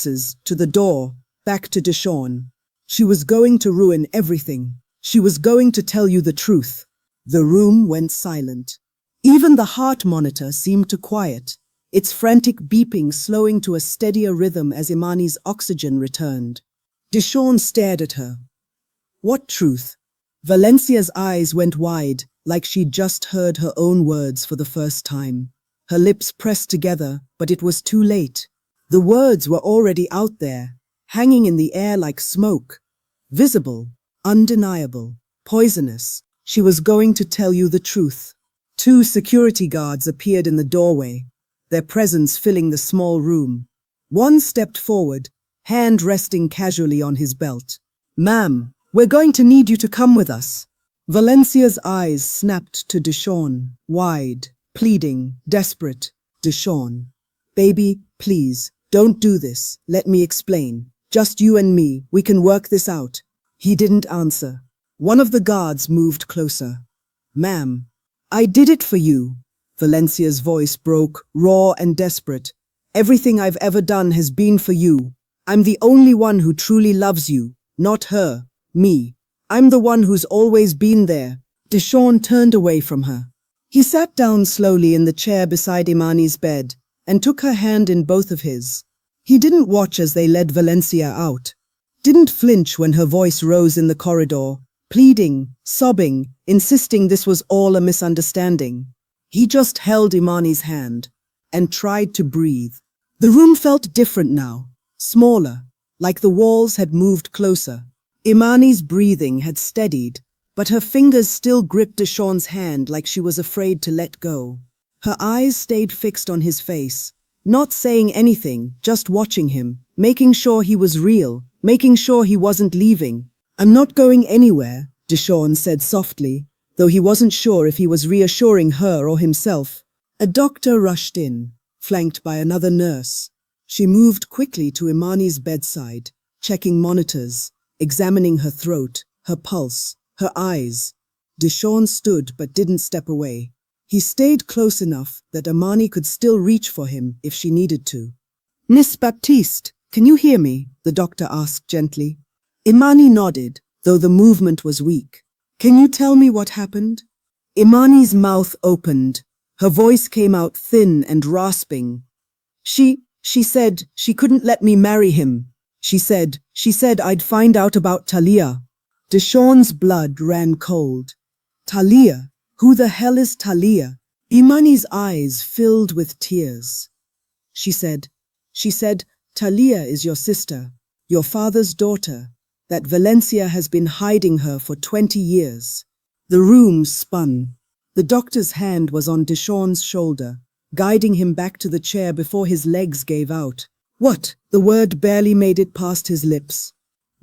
To the door, back to Deshawn. She was going to ruin everything. She was going to tell you the truth. The room went silent. Even the heart monitor seemed to quiet, its frantic beeping slowing to a steadier rhythm as Imani's oxygen returned. Deshawn stared at her. What truth? Valencia's eyes went wide, like she'd just heard her own words for the first time. Her lips pressed together, but it was too late. The words were already out there, hanging in the air like smoke. Visible, undeniable, poisonous. She was going to tell you the truth. 2 security guards appeared in the doorway, their presence filling the small room. One stepped forward, hand resting casually on his belt. "Ma'am, we're going to need you to come with us." Valencia's eyes snapped to Deshawn, wide, pleading, desperate. "Deshawn, baby, please, don't do this. Let me explain. Just you and me, we can work this out." He didn't answer. One of the guards moved closer. "Ma'am, I did it for you." Valencia's voice broke, raw and desperate. "Everything I've ever done has been for you. I'm the only one who truly loves you, not her, me. I'm the one who's always been there." Deshawn turned away from her. He sat down slowly in the chair beside Imani's bed and took her hand in both of his. He didn't watch as they led Valencia out. Didn't flinch when her voice rose in the corridor, pleading, sobbing, insisting this was all a misunderstanding. He just held Imani's hand and tried to breathe. The room felt different now, smaller, like the walls had moved closer. Imani's breathing had steadied, but her fingers still gripped Deshawn's hand like she was afraid to let go. Her eyes stayed fixed on his face, not saying anything, just watching him, making sure he was real, making sure he wasn't leaving. "I'm not going anywhere," Deshawn said softly, though he wasn't sure if he was reassuring her or himself. A doctor rushed in, flanked by another nurse. She moved quickly to Imani's bedside, checking monitors, examining her throat, her pulse, her eyes. Deshawn stood but didn't step away. He stayed close enough that Imani could still reach for him if she needed to. "Miss Baptiste, can you hear me?" the doctor asked gently. Imani nodded, though the movement was weak. "Can you tell me what happened?" Imani's mouth opened. Her voice came out thin and rasping. She said she couldn't let me marry him. She said I'd find out about Talia." Deshawn's blood ran cold. "Talia? Who the hell is Talia?" Imani's eyes filled with tears. She said, "Talia is your sister, your father's daughter, that Valencia has been hiding her for 20 years. The room spun. The doctor's hand was on Deshawn's shoulder, guiding him back to the chair before his legs gave out. "What?" The word barely made it past his lips.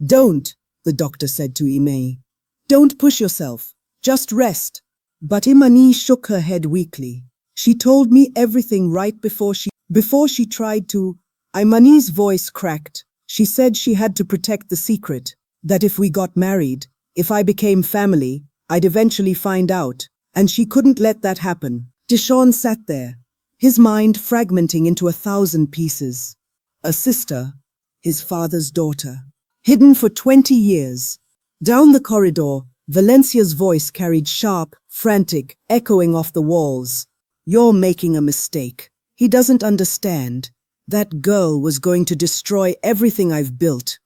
"Don't," the doctor said to Imani. "Don't push yourself. Just rest." But Imani shook her head weakly. "She told me everything right before she tried to." Imani's voice cracked. "She said she had to protect the secret, that if we got married, if I became family, I'd eventually find out, and she couldn't let that happen." Deshawn sat there, his mind fragmenting into 1,000 pieces. A sister, his father's daughter, hidden for 20 years. Down the corridor, Valencia's voice carried sharp, frantic, echoing off the walls. "You're making a mistake. He doesn't understand. That girl was going to destroy everything I've built."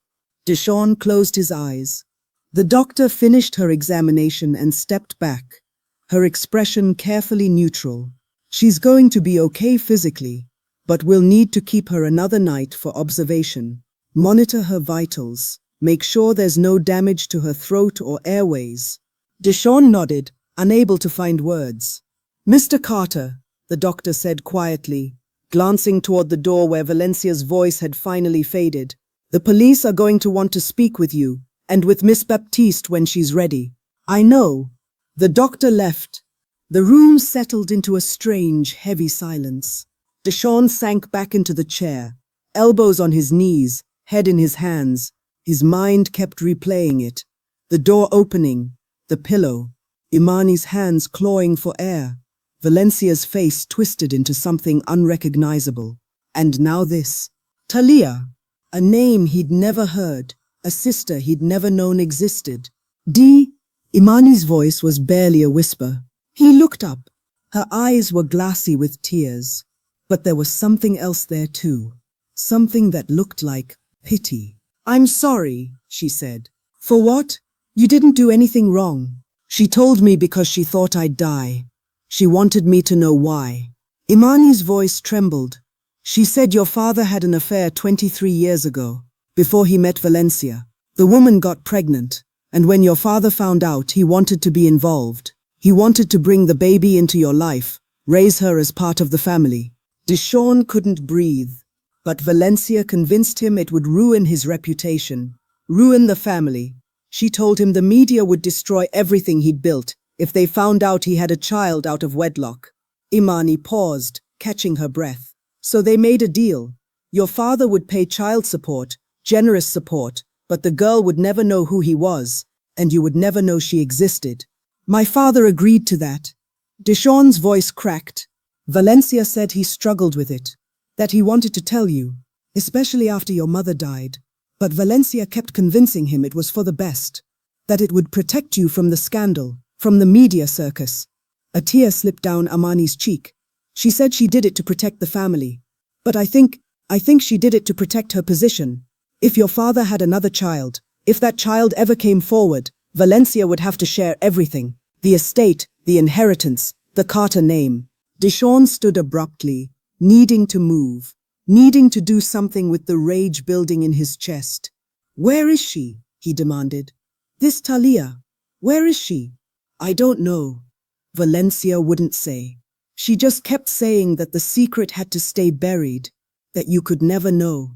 Deshawn closed his eyes. The doctor finished her examination and stepped back, her expression carefully neutral. "She's going to be okay physically, but we'll need to keep her another night for observation. Monitor her vitals. Make sure there's no damage to her throat or airways." Deshawn nodded, unable to find words. "Mr. Carter," the doctor said quietly, glancing toward the door where Valencia's voice had finally faded. "The police are going to want to speak with you, and with Miss Baptiste when she's ready." "I know." The doctor left. The room settled into a strange, heavy silence. Deshawn sank back into the chair, elbows on his knees, head in his hands. His mind kept replaying it. The door opening, the pillow, Imani's hands clawing for air, Valencia's face twisted into something unrecognizable. And now this. Talia. A name he'd never heard, a sister he'd never known existed. Dee, Imani's voice was barely a whisper. He looked up. Her eyes were glassy with tears. But there was something else there too. Something that looked like pity. I'm sorry, she said. For what? You didn't do anything wrong. She told me because she thought I'd die. She wanted me to know why. Imani's voice trembled. She said your father had an affair 23 years ago, before he met Valencia. The woman got pregnant, and when your father found out, he wanted to be involved. He wanted to bring the baby into your life, raise her as part of the family. Deshawn couldn't breathe, but Valencia convinced him it would ruin his reputation, ruin the family. She told him the media would destroy everything he'd built if they found out he had a child out of wedlock. Imani paused, catching her breath. So they made a deal. Your father would pay child support, generous support, but the girl would never know who he was, and you would never know she existed. My father agreed to that. Deshawn's voice cracked. Valencia said he struggled with it, that he wanted to tell you, especially after your mother died. But Valencia kept convincing him it was for the best, that it would protect you from the scandal, from the media circus. A tear slipped down Imani's cheek. She said she did it to protect the family. But I think she did it to protect her position. If your father had another child, if that child ever came forward, Valencia would have to share everything. The estate, the inheritance, the Carter name. Deshawn stood abruptly, needing to move, needing to do something with the rage building in his chest. Where is she? He demanded. This Talia. Where is she? I don't know. Valencia wouldn't say. She just kept saying that the secret had to stay buried, that you could never know.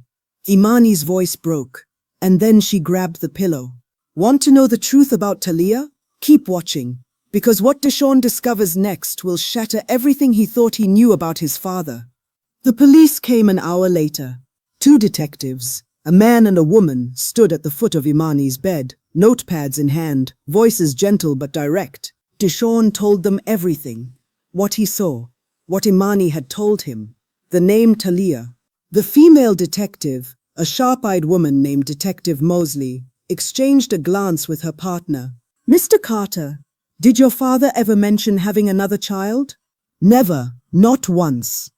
Imani's voice broke, and then she grabbed the pillow. Want to know the truth about Talia? Keep watching, because what Deshawn discovers next will shatter everything he thought he knew about his father. The police came an hour later. 2 detectives, a man and a woman, stood at the foot of Imani's bed, notepads in hand, voices gentle but direct. Deshawn told them everything. What he saw, what Imani had told him, the name Talia. The female detective, a sharp-eyed woman named Detective Mosley, exchanged a glance with her partner. Mr. Carter, did your father ever mention having another child? Never, not once.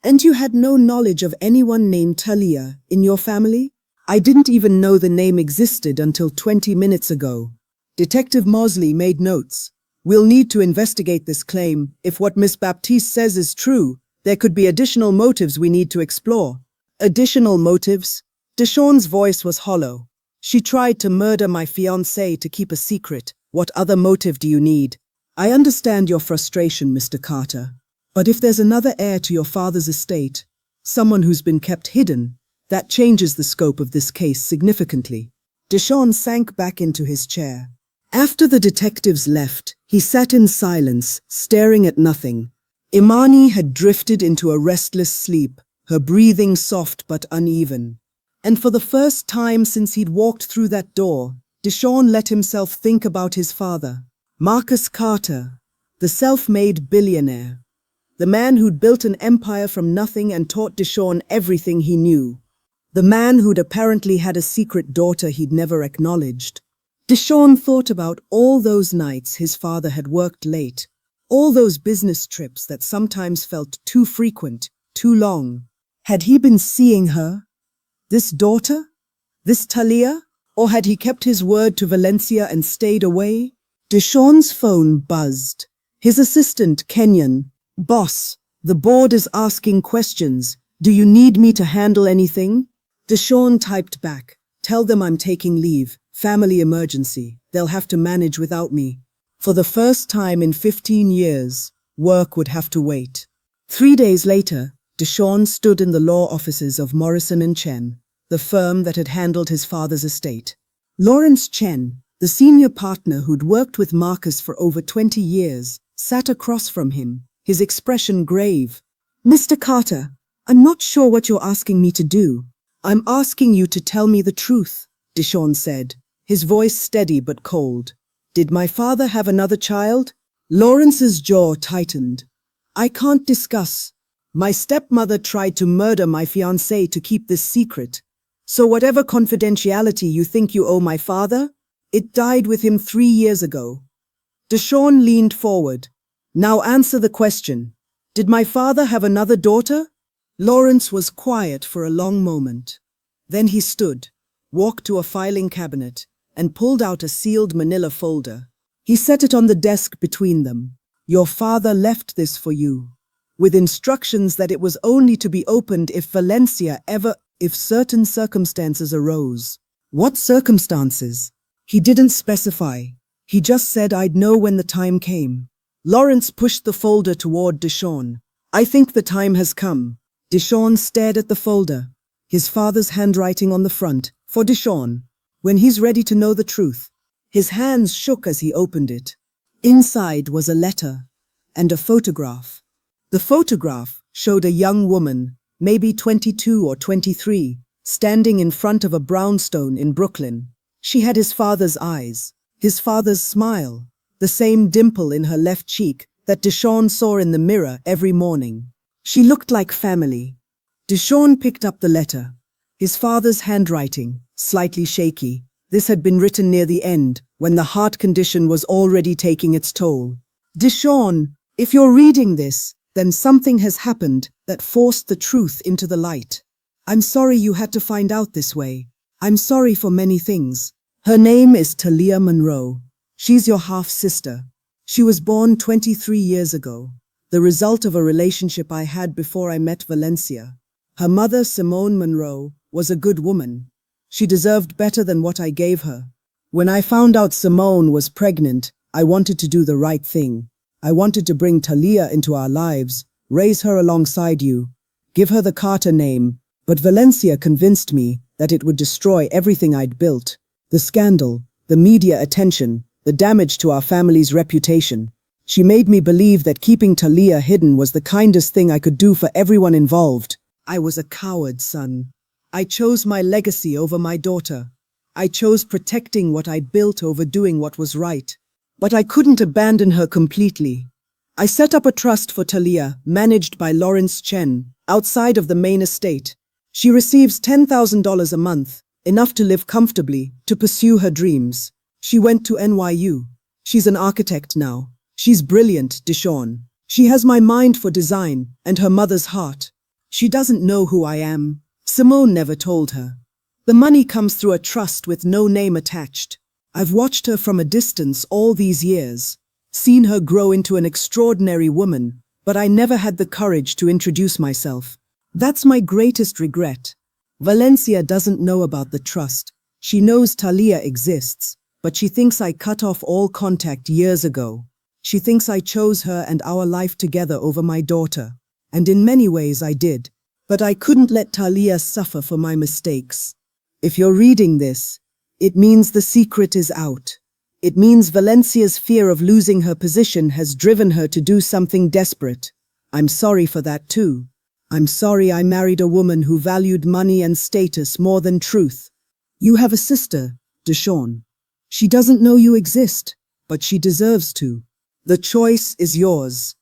And you had no knowledge of anyone named Talia in your family? I didn't even know the name existed until 20 minutes ago. Detective Mosley made notes. We'll need to investigate this claim. If what Miss Baptiste says is true, there could be additional motives we need to explore. Additional motives? Deshawn's voice was hollow. She tried to murder my fiancé to keep a secret. What other motive do you need? I understand your frustration, Mr. Carter. But if there's another heir to your father's estate, someone who's been kept hidden, that changes the scope of this case significantly. Deshawn sank back into his chair. After the detectives left, he sat in silence, staring at nothing. Imani had drifted into a restless sleep, her breathing soft but uneven. And for the first time since he'd walked through that door, Deshawn let himself think about his father. Marcus Carter, the self-made billionaire. The man who'd built an empire from nothing and taught Deshawn everything he knew. The man who'd apparently had a secret daughter he'd never acknowledged. Deshawn thought about all those nights his father had worked late, all those business trips that sometimes felt too frequent, too long. Had he been seeing her? This daughter? This Talia? Or had he kept his word to Valencia and stayed away? Deshawn's phone buzzed. His assistant, Kenyon. Boss, the board is asking questions. Do you need me to handle anything? Deshawn typed back. Tell them I'm taking leave. Family emergency. They'll have to manage without me. For the first time in 15 years, work would have to wait. 3 days later, Deshawn stood in the law offices of Morrison & Chen, the firm that had handled his father's estate. Lawrence Chen, the senior partner who'd worked with Marcus for over 20 years, sat across from him, his expression grave. Mr. Carter, I'm not sure what you're asking me to do. I'm asking you to tell me the truth, Deshawn said, his voice steady but cold. Did my father have another child? Lawrence's jaw tightened. I can't discuss. My stepmother tried to murder my fiancé to keep this secret. So whatever confidentiality you think you owe my father, it died with him 3 years ago. Deshawn leaned forward. Now answer the question. Did my father have another daughter? Lawrence was quiet for a long moment. Then he stood, walked to a filing cabinet, and pulled out a sealed manila folder. He set it on the desk between them. Your father left this for you, with instructions that it was only to be opened if certain circumstances arose. What circumstances? He didn't specify. He just said I'd know when the time came. Lawrence pushed the folder toward Deshawn. I think the time has come. Deshawn stared at the folder, his father's handwriting on the front, for Deshawn, when he's ready to know the truth. His hands shook as he opened it. Inside was a letter and a photograph. The photograph showed a young woman, maybe 22 or 23, standing in front of a brownstone in Brooklyn. She had his father's eyes, his father's smile, the same dimple in her left cheek that Deshawn saw in the mirror every morning. She looked like family. Deshawn picked up the letter. His father's handwriting, slightly shaky. This had been written near the end, when the heart condition was already taking its toll. Deshawn, if you're reading this, then something has happened that forced the truth into the light. I'm sorry you had to find out this way. I'm sorry for many things. Her name is Talia Monroe. She's your half-sister. She was born 23 years ago, the result of a relationship I had before I met Valencia. Her mother, Simone Monroe, was a good woman. She deserved better than what I gave her. When I found out Simone was pregnant, I wanted to do the right thing. I wanted to bring Talia into our lives, raise her alongside you, give her the Carter name, but Valencia convinced me that it would destroy everything I'd built. The scandal, the media attention, the damage to our family's reputation. She made me believe that keeping Talia hidden was the kindest thing I could do for everyone involved. I was a coward, son. I chose my legacy over my daughter. I chose protecting what I built over doing what was right. But I couldn't abandon her completely. I set up a trust for Talia, managed by Lawrence Chen, outside of the main estate. She receives $10,000 a month, enough to live comfortably, to pursue her dreams. She went to NYU. She's an architect now. She's brilliant, Deshawn. She has my mind for design and her mother's heart. She doesn't know who I am. Simone never told her. The money comes through a trust with no name attached. I've watched her from a distance all these years, seen her grow into an extraordinary woman, but I never had the courage to introduce myself. That's my greatest regret. Valencia doesn't know about the trust. She knows Talia exists, but she thinks I cut off all contact years ago. She thinks I chose her and our life together over my daughter. And in many ways I did. But I couldn't let Talia suffer for my mistakes. If you're reading this, it means the secret is out. It means Valencia's fear of losing her position has driven her to do something desperate. I'm sorry for that too. I'm sorry I married a woman who valued money and status more than truth. You have a sister, Deshawn. She doesn't know you exist, but she deserves to. The choice is yours.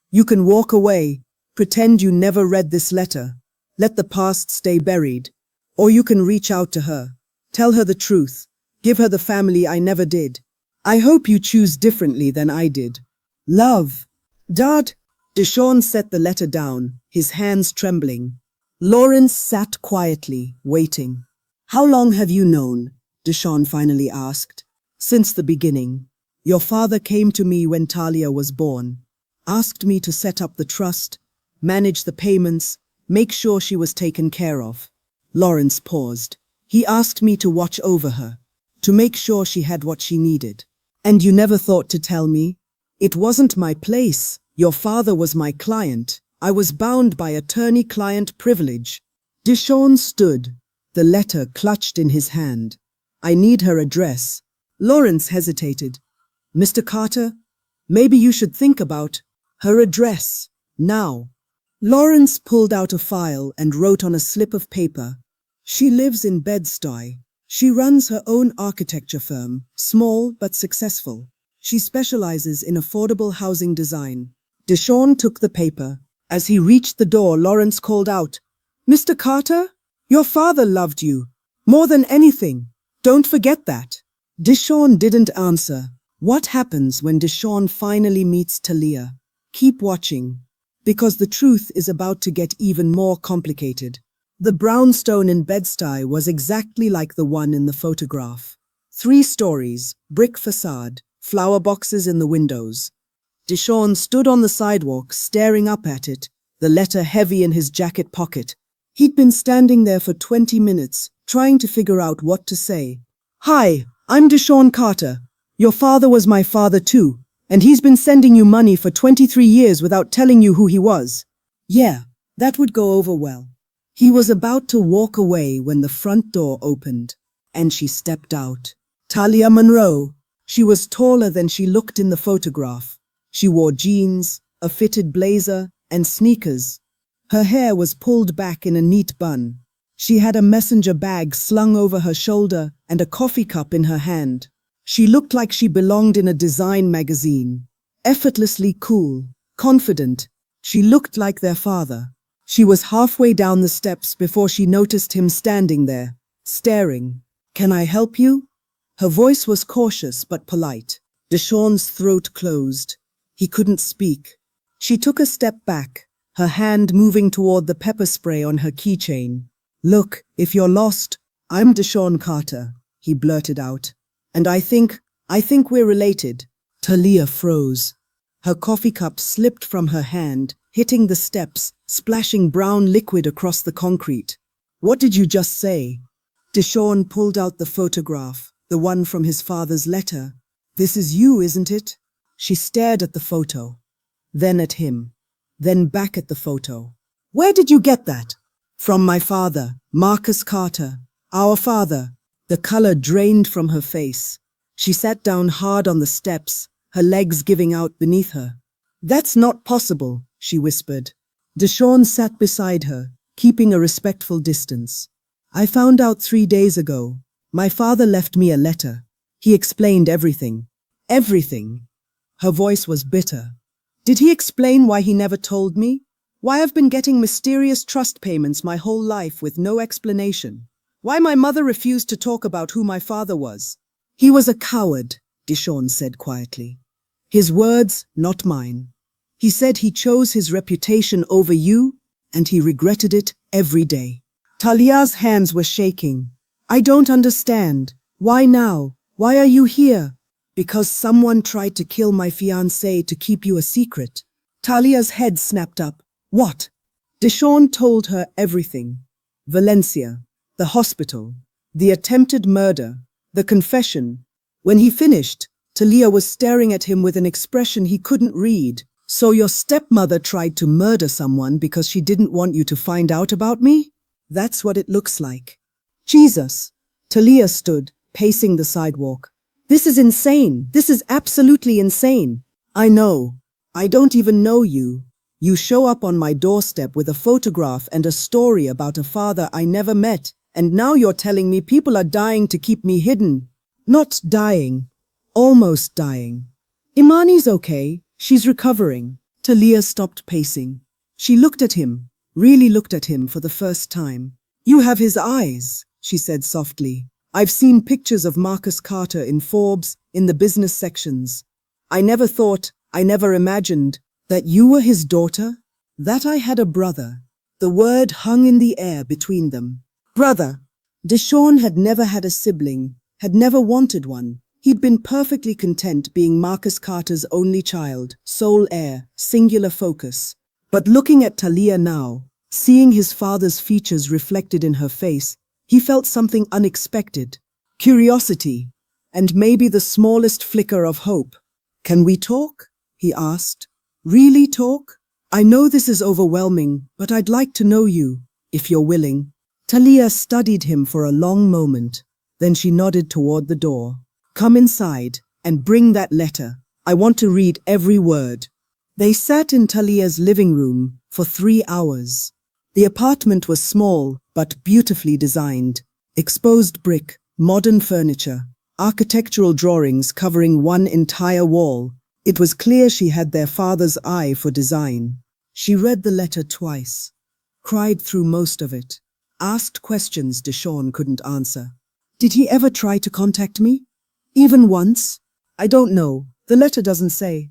You can walk away, pretend you never read this letter, let the past stay buried, or you can reach out to her. Tell her the truth. Give her the family I never did. I hope you choose differently than I did. Love. Dad. Deshawn set the letter down, his hands trembling. Lawrence sat quietly, waiting. How long have you known? Deshawn finally asked. Since the beginning. Your father came to me when Talia was born, asked me to set up the trust, manage the payments, make sure she was taken care of. Lawrence paused. He asked me to watch over her, to make sure she had what she needed. And you never thought to tell me? It wasn't my place. Your father was my client. I was bound by attorney-client privilege. Deshawn stood, the letter clutched in his hand. I need her address. Lawrence hesitated. Mr. Carter, maybe you should think about her address, now. Lawrence pulled out a file and wrote on a slip of paper. She lives in Bed-Stuy. She runs her own architecture firm, small but successful. She specializes in affordable housing design. Deshawn took the paper. As he reached the door, Lawrence called out, Mr. Carter, your father loved you. More than anything, don't forget that. Deshawn didn't answer. What happens when Deshawn finally meets Talia? Keep watching, because the truth is about to get even more complicated. The brownstone in Bed-Stuy was exactly like the one in the photograph. 3 stories, brick facade, flower boxes in the windows. Deshawn stood on the sidewalk, staring up at it, the letter heavy in his jacket pocket. He'd been standing there for 20 minutes, trying to figure out what to say. "Hi, I'm Deshawn Carter. Your father was my father too, and he's been sending you money for 23 years without telling you who he was." Yeah, that would go over well. He was about to walk away when the front door opened, and she stepped out. Talia Monroe. She was taller than she looked in the photograph. She wore jeans, a fitted blazer, and sneakers. Her hair was pulled back in a neat bun. She had a messenger bag slung over her shoulder and a coffee cup in her hand. She looked like she belonged in a design magazine. Effortlessly cool, confident. She looked like their father. She was halfway down the steps before she noticed him standing there, staring. "Can I help you?" Her voice was cautious but polite. Deshawn's throat closed. He couldn't speak. She took a step back, her hand moving toward the pepper spray on her keychain. "Look, if you're lost, I'm Deshawn Carter," he blurted out. "And I think we're related." Talia froze. Her coffee cup slipped from her hand, hitting the steps, splashing brown liquid across the concrete. "What did you just say?" Deshawn pulled out the photograph, the one from his father's letter. "This is you, isn't it?" She stared at the photo, then at him, then back at the photo. "Where did you get that?" "From my father, Marcus Carter. Our father." The color drained from her face. She sat down hard on the steps, her legs giving out beneath her. "That's not possible," she whispered. Deshawn sat beside her, keeping a respectful distance. "I found out 3 days ago. My father left me a letter. He explained everything." "Everything?" Her voice was bitter. "Did he explain why he never told me? Why I've been getting mysterious trust payments my whole life with no explanation? Why my mother refused to talk about who my father was?" "He was a coward," Deshawn said quietly. "His words, not mine. He said he chose his reputation over you, and he regretted it every day." Talia's hands were shaking. "I don't understand. Why now? Why are you here?" "Because someone tried to kill my fiancé to keep you a secret." Talia's head snapped up. "What?" Deshawn told her everything. Valencia, the hospital, the attempted murder, the confession. When he finished, Talia was staring at him with an expression he couldn't read. "So your stepmother tried to murder someone because she didn't want you to find out about me?" "That's what it looks like." "Jesus." Talia stood, pacing the sidewalk. "This is insane. This is absolutely insane." "I know. I don't even know you. You show up on my doorstep with a photograph and a story about a father I never met, and now you're telling me people are dying to keep me hidden." "Not dying. Almost dying. Imani's okay. She's recovering." Talia stopped pacing. She looked at him, really looked at him for the first time. "You have his eyes," she said softly. "I've seen pictures of Marcus Carter in Forbes, in the business sections. I never imagined that you were his daughter, that I had a brother." The word hung in the air between them. Brother. Deshawn had never had a sibling, had never wanted one. He'd been perfectly content being Marcus Carter's only child, sole heir, singular focus. But looking at Talia now, seeing his father's features reflected in her face, he felt something unexpected. Curiosity, and maybe the smallest flicker of hope. "Can we talk?" he asked. "Really talk? I know this is overwhelming, but I'd like to know you, if you're willing." Talia studied him for a long moment, then she nodded toward the door. "Come inside and bring that letter. I want to read every word." They sat in Talia's living room for 3 hours. The apartment was small but beautifully designed. Exposed brick, modern furniture, architectural drawings covering one entire wall. It was clear she had their father's eye for design. She read the letter twice, cried through most of it. asked questions Deshawn couldn't answer. Did he ever try to contact me? Even once? I don't know. The letter doesn't say.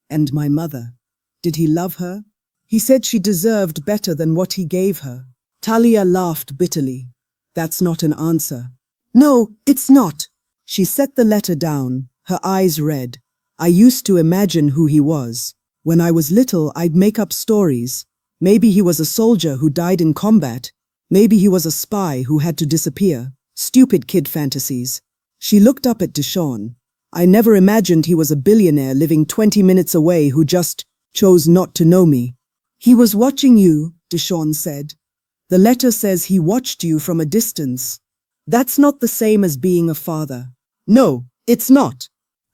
And my mother. Did he love her? He said she deserved better than what he gave her. Talia laughed bitterly. That's not an answer. No, it's not. She set the letter down, her eyes red. I used to imagine who he was. When I was little, I'd make up stories. Maybe he was a soldier who died in combat. Maybe he was a spy who had to disappear. Stupid kid fantasies. She looked up at Deshawn. I never imagined he was a billionaire living 20 minutes away who just chose not to know me. He was watching you, Deshawn said. The letter says he watched you from a distance. That's not the same as being a father. No, it's not.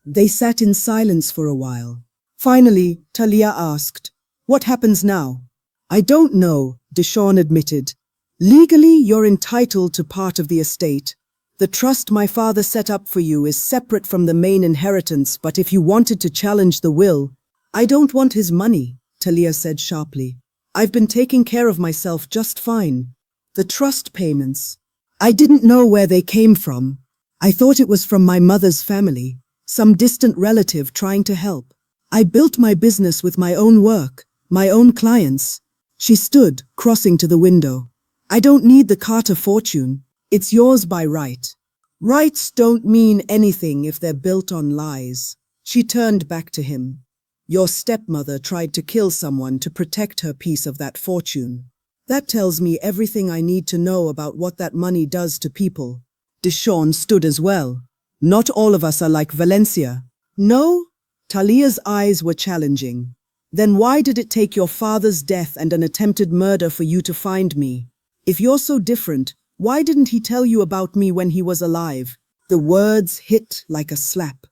They sat in silence for a while. Finally, Talia asked, "What happens now?" "I don't know," Deshawn admitted. "Legally, you're entitled to part of the estate. The trust my father set up for you is separate from the main inheritance, but if you wanted to challenge the will—" "I don't want his money," Talia said sharply. "I've been taking care of myself just fine. The trust payments, I didn't know where they came from. I thought it was from my mother's family, some distant relative trying to help. I built my business with my own work, my own clients." She stood, crossing to the window. "I don't need the Carter fortune. It's yours by right. Rights don't mean anything if they're built on lies." She turned back to him. "Your stepmother tried to kill someone to protect her piece of that fortune. That tells me everything I need to know about what that money does to people." Deshawn stood as well. "Not all of us are like Valencia." "No?" Talia's eyes were challenging. "Then why did it take your father's death and an attempted murder for you to find me? If you're so different, why didn't he tell you about me when he was alive?" The words hit like a slap.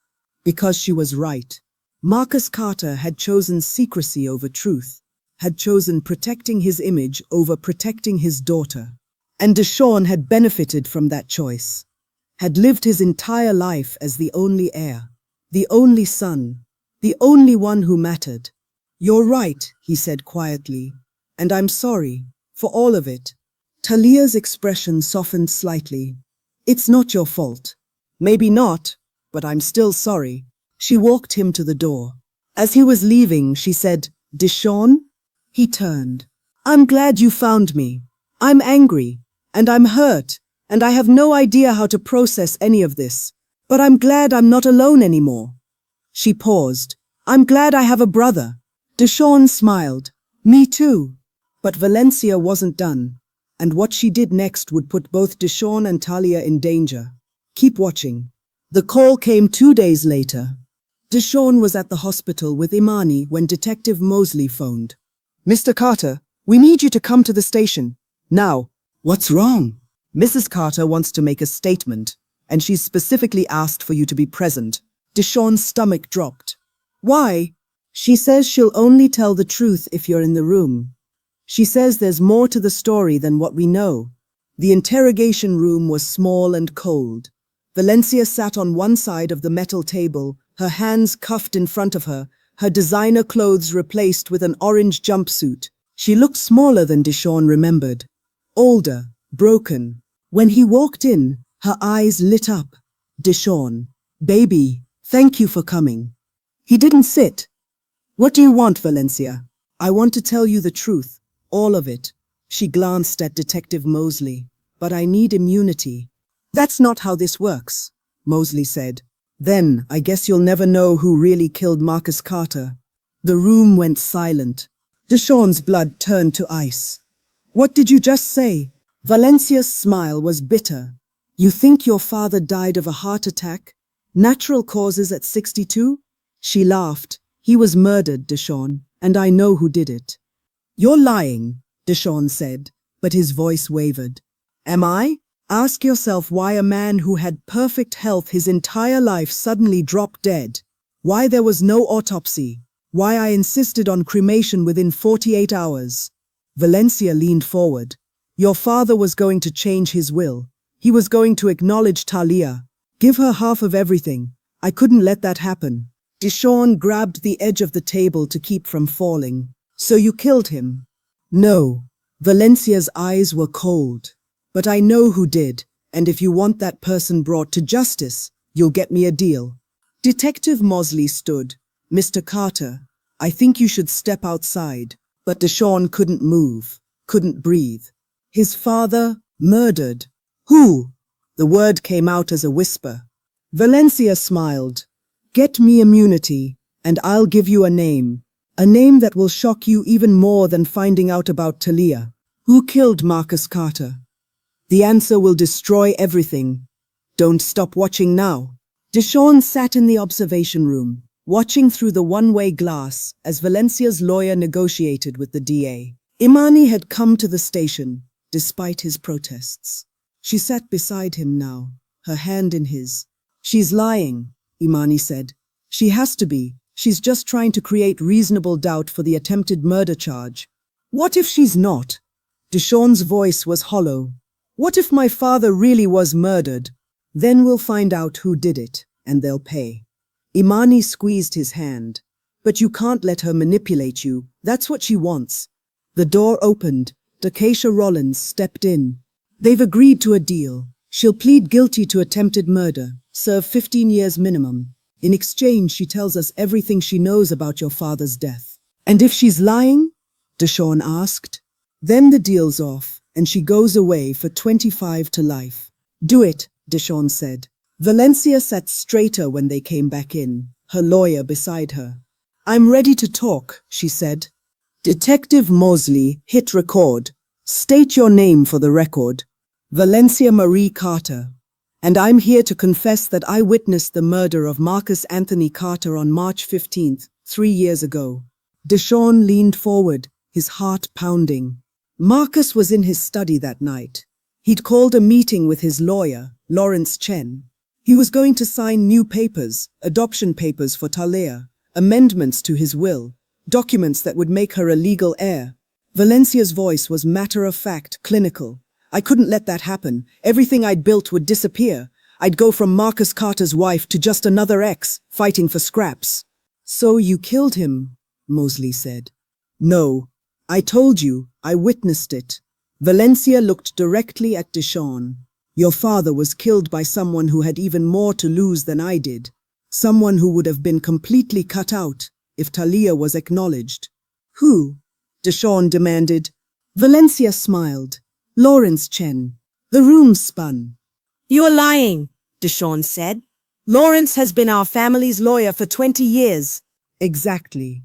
Because she was right. Marcus Carter had chosen secrecy over truth, had chosen protecting his image over protecting his daughter. And Deshawn had benefited from that choice, had lived his entire life as the only heir, the only son, the only one who mattered. "You're right," he said quietly, "and I'm sorry for all of it." Talia's expression softened slightly. "It's not your fault." "Maybe not, but I'm still sorry." She walked him to the door. As he was leaving, she said, "Deshawn?" He turned. "I'm glad you found me. I'm angry, and I'm hurt, and I have no idea how to process any of this. But I'm glad I'm not alone anymore." She paused. "I'm glad I have a brother." Deshawn smiled. "Me too." But Valencia wasn't done, and what she did next would put both Deshawn and Talia in danger. Keep watching. The call came 2 days later. Deshawn was at the hospital with Imani when Detective Mosley phoned. "Mr. Carter, we need you to come to the station. Now." "What's wrong?" "Mrs. Carter wants to make a statement, and she's specifically asked for you to be present." Deshawn's stomach dropped. "Why?" "She says she'll only tell the truth if you're in the room. She says there's more to the story than what we know." The interrogation room was small and cold. Valencia sat on one side of the metal table, her hands cuffed in front of her, her designer clothes replaced with an orange jumpsuit. She looked smaller than Deshawn remembered. Older, broken. When he walked in, her eyes lit up. "Deshawn, baby, thank you for coming." He didn't sit. "What do you want, Valencia?" "I want to tell you the truth, all of it." She glanced at Detective Mosley. "But I need immunity." "That's not how this works," Mosley said. "Then I guess you'll never know who really killed Marcus Carter." The room went silent. Deshawn's blood turned to ice. "What did you just say?" Valencia's smile was bitter. "You think your father died of a heart attack? Natural causes at 62? She laughed. "He was murdered, Deshawn, and I know who did it." "You're lying," Deshawn said, but his voice wavered. "Am I? Ask yourself why a man who had perfect health his entire life suddenly dropped dead. Why there was no autopsy. Why I insisted on cremation within 48 hours. Valencia leaned forward. "Your father was going to change his will. He was going to acknowledge Talia. Give her half of everything. I couldn't let that happen." Deshawn grabbed the edge of the table to keep from falling. "So you killed him?" "No." Valencia's eyes were cold. But I know who did, and if you want that person brought to justice, you'll get me a deal. Detective Mosley stood. Mr. Carter, I think you should step outside. But Deshawn couldn't move, couldn't breathe. His father murdered. Who? The word came out as a whisper. Valencia smiled. Get me immunity, and I'll give you a name that will shock you even more than finding out about Talia. Who killed Marcus Carter? The answer will destroy everything. Don't stop watching now. Deshawn sat in the observation room, watching through the one-way glass as Valencia's lawyer negotiated with the DA. Imani had come to the station, despite his protests. She sat beside him now, her hand in his. She's lying, Imani said. She has to be. She's just trying to create reasonable doubt for the attempted murder charge. What if she's not? Deshawn's voice was hollow. What if my father really was murdered? Then we'll find out who did it, and they'll pay. Imani squeezed his hand. But you can't let her manipulate you. That's what she wants. The door opened. Dakeisha Rollins stepped in. They've agreed to a deal. She'll plead guilty to attempted murder, serve 15 years minimum. In exchange, she tells us everything she knows about your father's death. And if she's lying? Deshawn asked. Then the deal's off, and she goes away for 25 to life. Do it, Deshawn said. Valencia sat straighter when they came back in, her lawyer beside her. I'm ready to talk, she said. Detective Mosley, hit record. State your name for the record. Valencia Marie Carter. And I'm here to confess that I witnessed the murder of Marcus Anthony Carter on March 15th, 3 years ago. Deshawn leaned forward, his heart pounding. Marcus was in his study that night. He'd called a meeting with his lawyer, Lawrence Chen. He was going to sign new papers, adoption papers for Talia, amendments to his will, documents that would make her a legal heir. Valencia's voice was matter-of-fact, clinical. I couldn't let that happen. Everything I'd built would disappear. I'd go from Marcus Carter's wife to just another ex, fighting for scraps. So you killed him, Mosley said. No, I told you, I witnessed it. Valencia looked directly at Deshawn. Your father was killed by someone who had even more to lose than I did. Someone who would have been completely cut out if Talia was acknowledged. Who? Deshawn demanded. Valencia smiled. Lawrence Chen. The room spun. You're lying, Deshawn said. Lawrence has been our family's lawyer for 20 years. Exactly.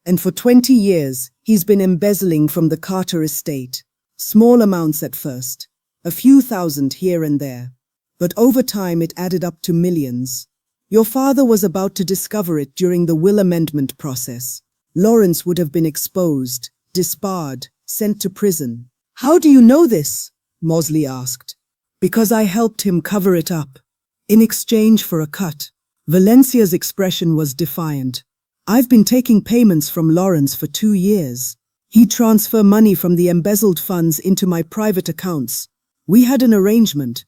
And for 20 years, he's been embezzling from the Carter estate. Small amounts at first. A few thousand here and there. But over time it added up to millions. Your father was about to discover it during the will amendment process. Lawrence would have been exposed, disbarred, sent to prison. How do you know this? Mosley asked. Because I helped him cover it up. In exchange for a cut. Valencia's expression was defiant. I've been taking payments from Lawrence for 2 years. He'd transfer money from the embezzled funds into my private accounts. We had an arrangement.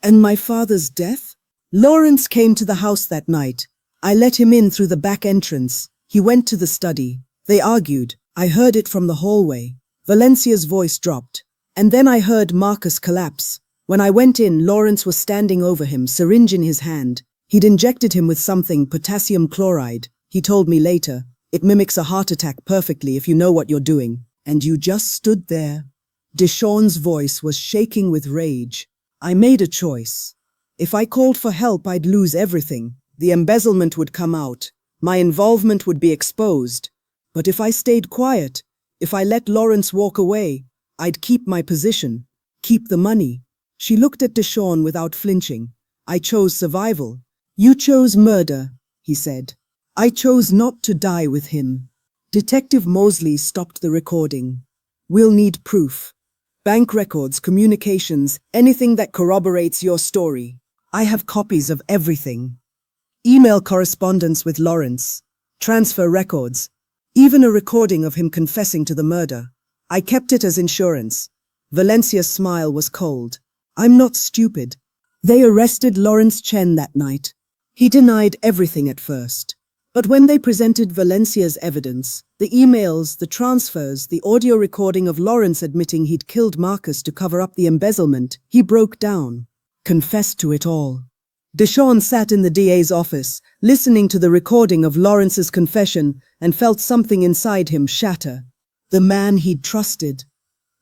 And my father's death? Lawrence came to the house that night. I let him in through the back entrance. He went to the study. They argued. I heard it from the hallway. Valencia's voice dropped. And then I heard Marcus collapse. When I went in, Lawrence was standing over him, syringe in his hand. He'd injected him with something, potassium chloride. He told me later, it mimics a heart attack perfectly if you know what you're doing. And you just stood there. Deshawn's voice was shaking with rage. I made a choice. If I called for help, I'd lose everything. The embezzlement would come out. My involvement would be exposed. But if I stayed quiet, if I let Lawrence walk away, I'd keep my position, keep the money. She looked at Deshawn without flinching. I chose survival. You chose murder, he said. I chose not to die with him. Detective Mosley stopped the recording. We'll need proof. Bank records, communications, anything that corroborates your story. I have copies of everything. Email correspondence with Lawrence, transfer records, even a recording of him confessing to the murder. I kept it as insurance. Valencia's smile was cold. I'm not stupid. They arrested Lawrence Chen that night. He denied everything at first. But when they presented Valencia's evidence, the emails, the transfers, the audio recording of Lawrence admitting he'd killed Marcus to cover up the embezzlement, he broke down, confessed to it all. Deshawn sat in the DA's office, listening to the recording of Lawrence's confession, and felt something inside him shatter. The man he'd trusted.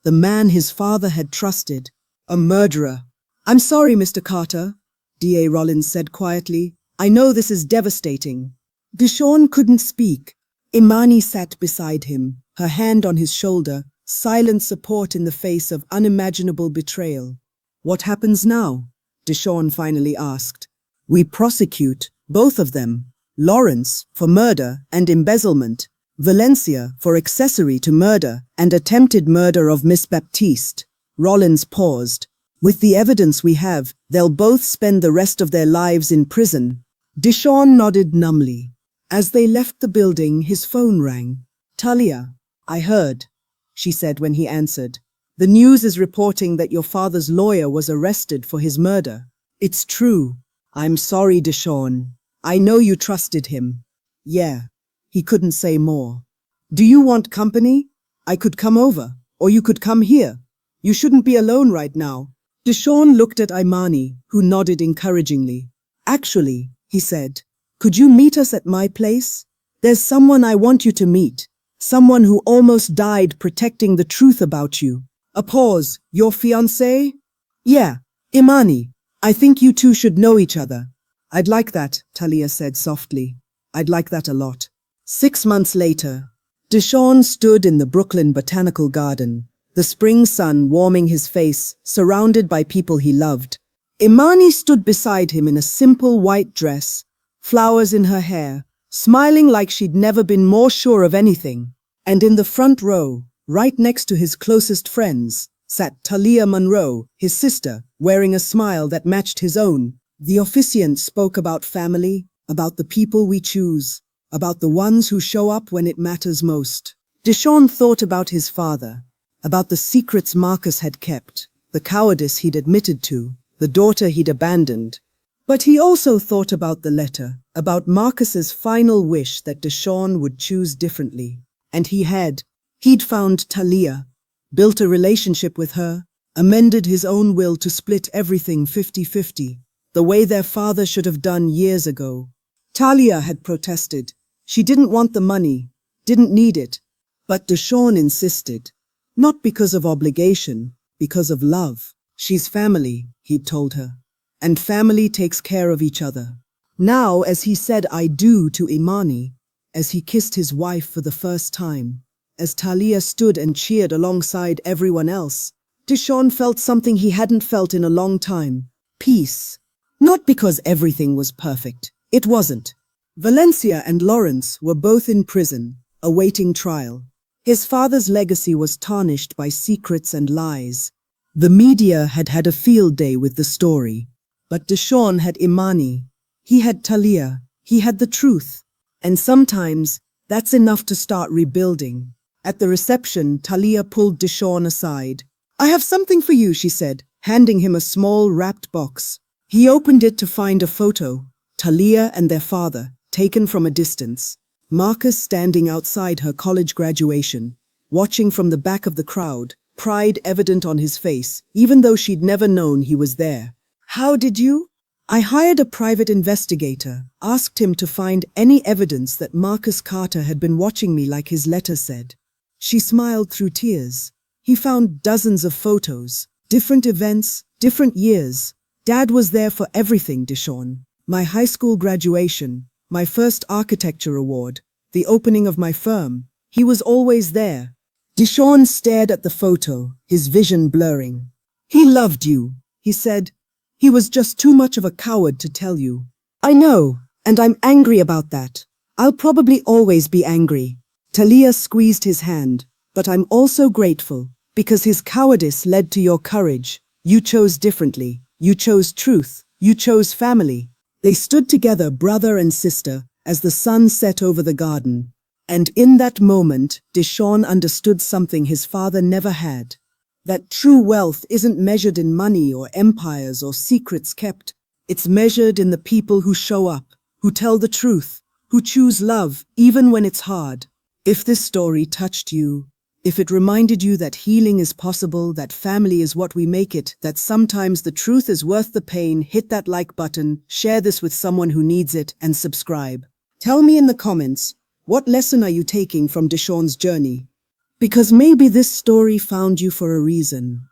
The man his father had trusted. A murderer. "I'm sorry, Mr. Carter," DA Rollins said quietly. "I know this is devastating." Deshawn couldn't speak. Imani sat beside him, her hand on his shoulder, silent support in the face of unimaginable betrayal. "What happens now?" Deshawn finally asked. "We prosecute both of them. Lawrence for murder and embezzlement. Valencia for accessory to murder and attempted murder of Miss Baptiste." Rollins paused. "With the evidence we have, they'll both spend the rest of their lives in prison." Deshawn nodded numbly. As they left the building, his phone rang. "Talia, I heard," she said when he answered. "The news is reporting that your father's lawyer was arrested for his murder." "It's true." "I'm sorry, Deshawn. I know you trusted him." "Yeah." He couldn't say more. "Do you want company? I could come over, or you could come here. You shouldn't be alone right now." Deshawn looked at Imani, who nodded encouragingly. "Actually," he said, "could you meet us at my place? There's someone I want you to meet. Someone who almost died protecting the truth about you." A pause. "Your fiancé?" "Yeah, Imani. I think you two should know each other." "I'd like that," Talia said softly. "I'd like that a lot." 6 months later, Deshawn stood in the Brooklyn Botanical Garden, the spring sun warming his face, surrounded by people he loved. Imani stood beside him in a simple white dress, flowers in her hair, smiling like she'd never been more sure of anything. And in the front row, right next to his closest friends, sat Talia Monroe, his sister, wearing a smile that matched his own. The officiant spoke about family, about the people we choose, about the ones who show up when it matters most. Deshawn thought about his father, about the secrets Marcus had kept, the cowardice he'd admitted to, the daughter he'd abandoned. But he also thought about the letter, about Marcus's final wish that Deshawn would choose differently. And he had. He'd found Talia, built a relationship with her, amended his own will to split everything 50-50, the way their father should have done years ago. Talia had protested. She didn't want the money, didn't need it. But Deshawn insisted. Not because of obligation, because of love. "She's family," he'd told her. "And family takes care of each other." Now, as he said "I do" to Imani, as he kissed his wife for the first time, as Talia stood and cheered alongside everyone else, Deshawn felt something he hadn't felt in a long time. Peace. Not because everything was perfect. It wasn't. Valencia and Lawrence were both in prison, awaiting trial. His father's legacy was tarnished by secrets and lies. The media had had a field day with the story. But Deshawn had Imani. He had Talia. He had the truth. And sometimes, that's enough to start rebuilding. At the reception, Talia pulled Deshawn aside. "I have something for you," she said, handing him a small wrapped box. He opened it to find a photo, Talia and their father, taken from a distance. Marcus standing outside her college graduation, watching from the back of the crowd, pride evident on his face, even though she'd never known he was there. "How did you?" "I hired a private investigator, asked him to find any evidence that Marcus Carter had been watching me like his letter said." She smiled through tears. "He found dozens of photos, different events, different years. Dad was there for everything, Deshawn. My high school graduation, my first architecture award, the opening of my firm. He was always there." Deshawn stared at the photo, his vision blurring. "He loved you," he said. "He was just too much of a coward to tell you." "I know, and I'm angry about that. I'll probably always be angry." Talia squeezed his hand. "But I'm also grateful, because his cowardice led to your courage. You chose differently. You chose truth. You chose family." They stood together, brother and sister, as the sun set over the garden. And in that moment, Deshawn understood something his father never had. That true wealth isn't measured in money or empires or secrets kept. It's measured in the people who show up, who tell the truth, who choose love even when it's hard. If this story touched you, if it reminded you that healing is possible, that family is what we make it, that sometimes the truth is worth the pain, hit that like button, share this with someone who needs it, and subscribe. Tell me in the comments, what lesson are you taking from Deshawn's journey? Because maybe this story found you for a reason.